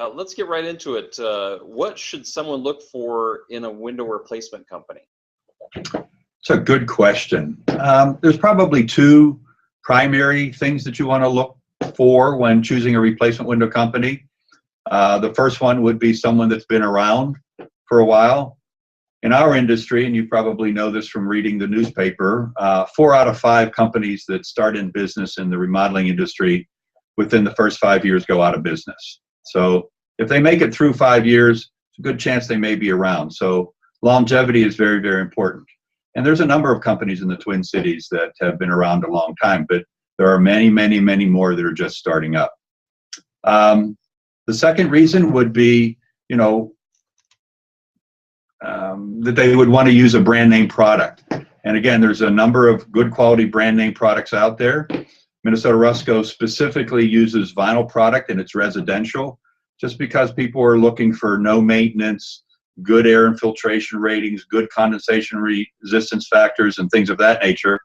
Let's get right into it. What should someone look for in a window replacement company? It's a good question. There's probably two primary things that you want to look for when choosing a replacement window company. The first one would be someone that's been around for a while. In our industry, and you probably know this from reading the newspaper, 4 out of 5 companies that start in business in the remodeling industry within the first 5 years go out of business. So if they make it through 5 years, it's a good chance they may be around. So longevity is very, very important. And there's a number of companies in the Twin Cities that have been around a long time, but there are many, many, many more that are just starting up. The second reason would be, that they would want to use a brand name product. And again, there's a number of good quality brand name products out there. Minnesota Rusco specifically uses vinyl product and it's residential, just because people are looking for no maintenance, good air infiltration ratings, good condensation resistance factors, and things of that nature.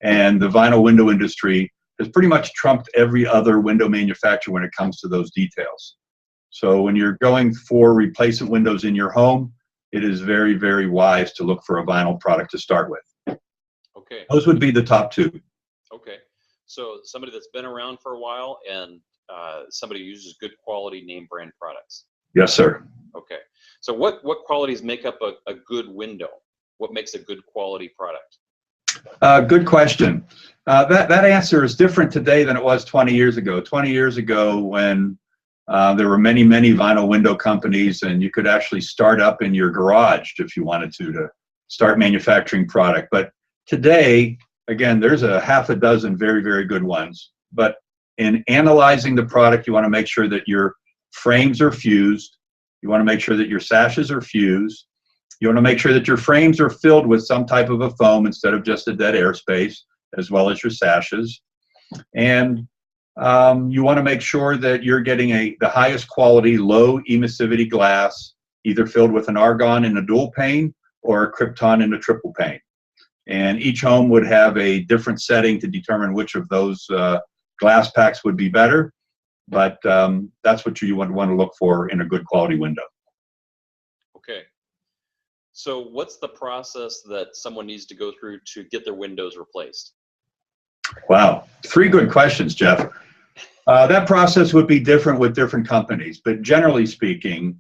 And the vinyl window industry has pretty much trumped every other window manufacturer when it comes to those details. So when you're going for replacement windows in your home, it is very, very wise to look for a vinyl product to start with. Okay. Those would be the top two. Okay. So somebody that's been around for a while and somebody who uses good quality name brand products. Yes, sir. Okay. So what qualities make up a good window? What makes a good quality product? Good question. That answer is different today than it was 20 years ago. 20 years ago, when there were many, many vinyl window companies, and you could actually start up in your garage if you wanted to start manufacturing product. But today, again, there's a half a dozen very, very good ones. But in analyzing the product, you want to make sure that your frames are fused. You want to make sure that your sashes are fused. You want to make sure that your frames are filled with some type of a foam instead of just a dead airspace, as well as your sashes. And you want to make sure that you're getting the highest quality, low emissivity glass, either filled with an argon in a dual pane or a krypton in a triple pane. And each home would have a different setting to determine which of those glass packs would be better. But that's what you want to look for in a good quality window. Okay. So what's the process that someone needs to go through to get their windows replaced? Wow, 3 good questions, Jeff. That process would be different with different companies, but generally speaking,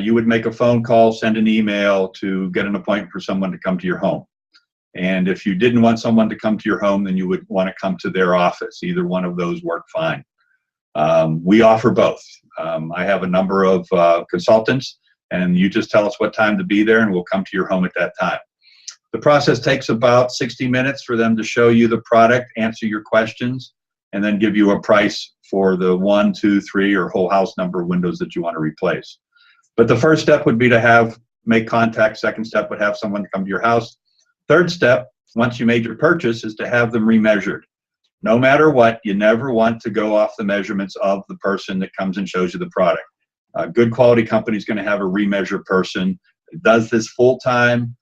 you would make a phone call, send an email to get an appointment for someone to come to your home. And if you didn't want someone to come to your home, then you would want to come to their office. Either one of those work fine. We offer both. I have a number of consultants, and you just tell us what time to be there, and we'll come to your home at that time. The process takes about 60 minutes for them to show you the product, answer your questions, and then give you a price for the 1, 2, 3, or whole house number of windows that you want to replace. But the first step would be to make contact. Second step would have someone come to your house. Third step, once you made your purchase, is to have them remeasured. No matter what, you never want to go off the measurements of the person that comes and shows you the product. A good quality company is going to have a remeasure person that does this full time.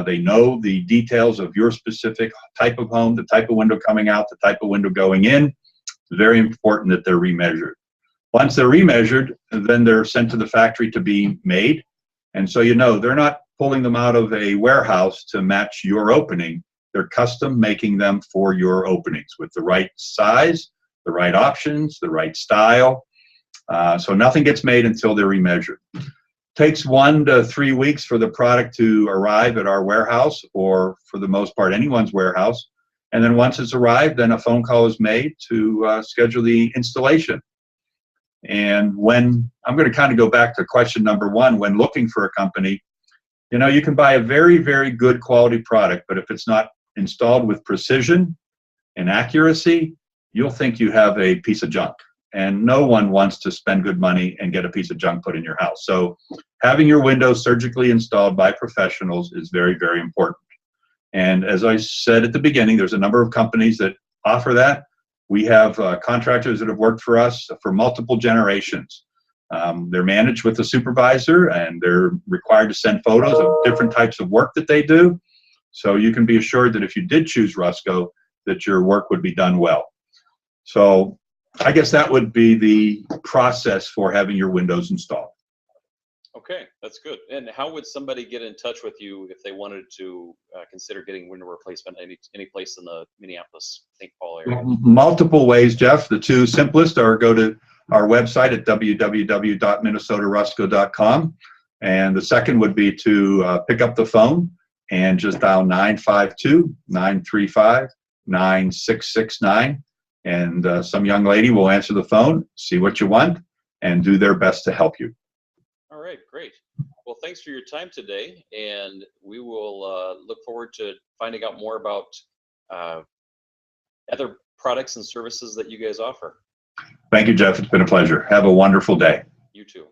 They know the details of your specific type of home, the type of window coming out, the type of window going in. It's very important that they're remeasured. Once they're remeasured, then they're sent to the factory to be made. And so they're not pulling them out of a warehouse to match your opening. They're custom making them for your openings with the right size, the right options, the right style. So nothing gets made until they're remeasured. Takes 1 to 3 weeks for the product to arrive at our warehouse, or for the most part, anyone's warehouse. And then once it's arrived, then a phone call is made to schedule the installation. And when I'm going to kind of go back to question number 1, when looking for a company, you can buy a very, very good quality product, but if it's not installed with precision and accuracy, you'll think you have a piece of junk. And no one wants to spend good money and get a piece of junk put in your house. So having your windows surgically installed by professionals is very, very important. And as I said at the beginning, there's a number of companies that offer that. We have contractors that have worked for us for multiple generations. They're managed with a supervisor, and they're required to send photos of different types of work that they do. So you can be assured that if you did choose Rusco, that your work would be done well. So I guess that would be the process for having your windows installed. Okay, that's good. And how would somebody get in touch with you if they wanted to consider getting window replacement any place in the Minneapolis-St. Paul area? Multiple ways, Jeff. The two simplest are go to our website at www.minnesotarusco.com. And the second would be to pick up the phone and just dial 952-935-9669. And some young lady will answer the phone, see what you want, and do their best to help you. All right, great. Well, thanks for your time today, and we will look forward to finding out more about other products and services that you guys offer. Thank you, Jeff. It's been a pleasure. Have a wonderful day. You too.